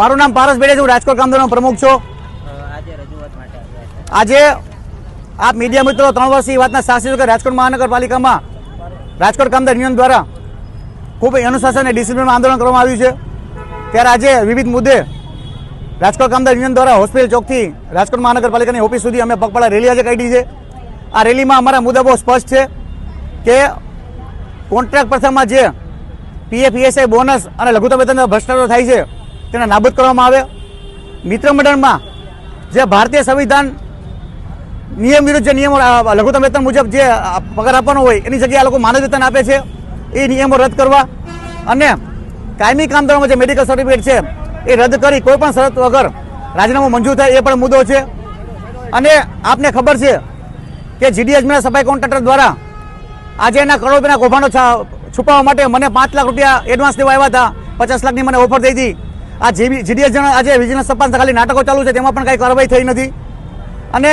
મારું નામ પારસ બેડે છે, હું રાજકોટ કામદારનો પ્રમુખ છું। આજે આપ મીડિયા મિત્રો 3 વર્ષથી વાતના સાક્ષી છો કે રાજકોટ મહાનગરપાલિકામાં રાજકોટ કામદાર યુનિયન દ્વારા ખૂબ અનુશાસન અને ડિસિપ્લિન આંદોલન કરવામાં આવ્યું છે। ત્યારે આજે વિવિધ મુદ્દે રાજકોટ કામદાર યુનિયન દ્વારા હોસ્પિટલ ચોકથી રાજકોટ મહાનગરપાલિકાની ઓફિસ સુધી અમે પગપાળા રેલી આજે કાઢી છે। આ રેલીમાં અમારા મુદ્દા બહુ સ્પષ્ટ છે કે કોન્ટ્રાક્ટ પ્રથામાં જે પીએફ ઈએસઆઈ બોનસ અને લઘુત્તમ વેતનનો ભ્રષ્ટાચાર થાય છે તેને નાબૂદ કરવામાં આવે। મિત્ર મંડળમાં જે ભારતીય સંવિધાન નિયમ વિરુદ્ધ જે નિયમો લઘુત્તમ વેતન મુજબ જે પગાર આપવાનો હોય એની જગ્યાએ આ લોકો માનદ વેતન આપે છે એ નિયમો રદ કરવા અને કાયમી કામદારોમાં જે મેડિકલ સર્ટિફિકેટ છે એ રદ કરી કોઈપણ શરત વગર રાજીનામું મંજૂર થાય એ પણ મુદ્દો છે। અને આપને ખબર છે કે જીડીએચના સફાઈ કોન્ટ્રાક્ટર દ્વારા આજે એના કરોડ રૂપિયાના કૌભાંડો છુપાવવા માટે મને 5 લાખ રૂપિયા એડવાન્સ દેવા આવ્યા હતા। 50 લાખની મને ઓફર થઈ હતી। આ જીડીએચ આજે વિજિલન્સ તપાસ ખાલી નાટકો ચાલુ છે, તેમાં પણ કાંઈ કાર્યવાહી થઈ નથી। અને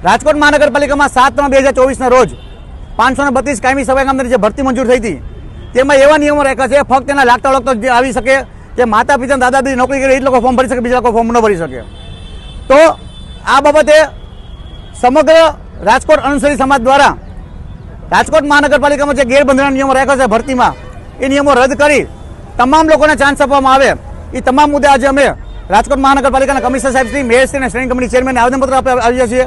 રાજકોટ મહાનગરપાલિકામાં 7/3/2024ના રોજ 532 કાયમી સફાઈ કામદારની જે ભરતી મંજૂર થઈ હતી તેમાં એવા નિયમો રાખ્યા છે ફક્ત એના લાગતા વળગતા જે આવી શકે કે માતા પિતા દાદા દાદી નોકરી કરે એ લોકો ફોર્મ ભરી શકે, બીજા લોકો ફોર્મ ન ભરી શકે। તો આ બાબતે સમગ્ર રાજકોટ અનુસૂચિત સમાજ દ્વારા રાજકોટ મહાનગરપાલિકામાં જે ગેરબંધારણ નિયમો રાખ્યા છે ભરતીમાં એ નિયમો રદ કરી તમામ લોકોને ચાન્સ આપવામાં આવે એ તમામ મુદ્દે આજે અમે રાજકોટ મહાનગરપાલિકાના કમિશનર સાહેબશ્રી, મેયરશ્રી અને સ્ટેન્ડિંગ કમિટી ચેરમેનને આવેદનપત્ર આપ્યા છીએ।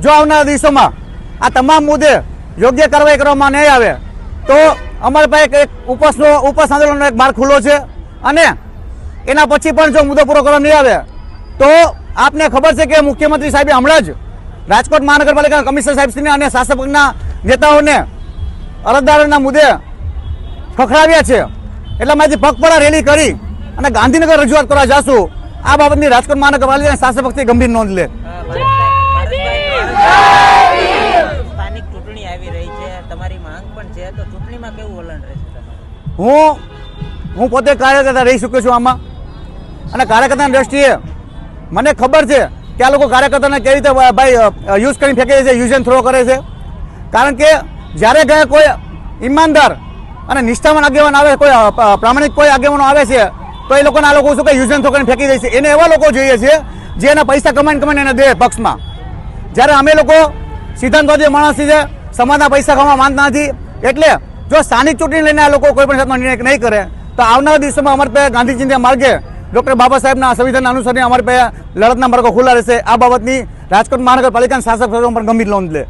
જો આવનારા દિવસોમાં આ તમામ મુદ્દે યોગ્ય કાર્યવાહી કરવામાં નહીં આવે તો અમારી પાસે એક ઉપવાસ આંદોલનનો એક માર્ગ ખુલ્લો છે અને એના પછી પણ જો મુદ્દો પૂરો કરવામાં નહીં આવે તો આપને ખબર છે કે મુખ્યમંત્રી સાહેબે હમણાં જ રાજકોટ મહાનગરપાલિકાના કમિશનર સાહેબશ્રીને અને શાસક પક્ષના નેતાઓને અરજદારોના મુદ્દે ખખડાવ્યા છે। એટલા માટે પગપાળા રેલી કરી અને ગાંધીનગર રજૂઆત કરવા જશું। આ બાબતની રાજકોટ મહાનગરપાલિકાના શાસક પક્ષે ગંભીર નોંધ લે। સ્થાનિક ચૂંટણી આવી રહી છે, તમારી માંગ પણ છે, તો ચૂંટણીમાં કેવું વલણ રહેશે તમારું? હું પોતે કાર્યકર્તા રહી ચૂક્યો છું આમાં અને કાર્યકર્તાની દ્રષ્ટિએ મને ખબર છે કે આ લોકો કાર્યકર્તાને કેવી રીતે ભાઈ યુઝ કરીને ફેંકે છે, યુઝ એન્ડ થ્રો કરે છે। કારણ કે જ્યારે ગયા કોઈ ઈમાનદાર અને નિષ્ઠાવાન આગેવાન આવે, કોઈ પ્રામાણિક કોઈ આગેવાનો આવે છે તો એ લોકોને આ લોકો શું કે યુઝ એન્ડ થ્રો કરીને ફેંકી દે છે। એને એવા લોકો જોઈએ છે જે એના પૈસા કમાઈને એને દે પક્ષમાં। જ્યારે અમે લોકો સિદ્ધાંતવાદી માણસ છે, સમાજના પૈસા કમાવા માંગતા નથી। એટલે જો સ્થાનિક ચૂંટણી લઈને આ લોકો કોઈ પણ જાતનો નિર્ણય નહીં કરે તો આવનારા દિવસોમાં અમારી પાસે ગાંધીજીના માર્ગે ડૉક્ટર બાબા સાહેબના સંવિધાનના અનુસાર અમારી પાસે લડતના માર્ગો ખુલ્લા રહેશે। આ બાબતની રાજકોટ મહાનગરપાલિકાના શાસક પણ ગંભીર નોંધ લે।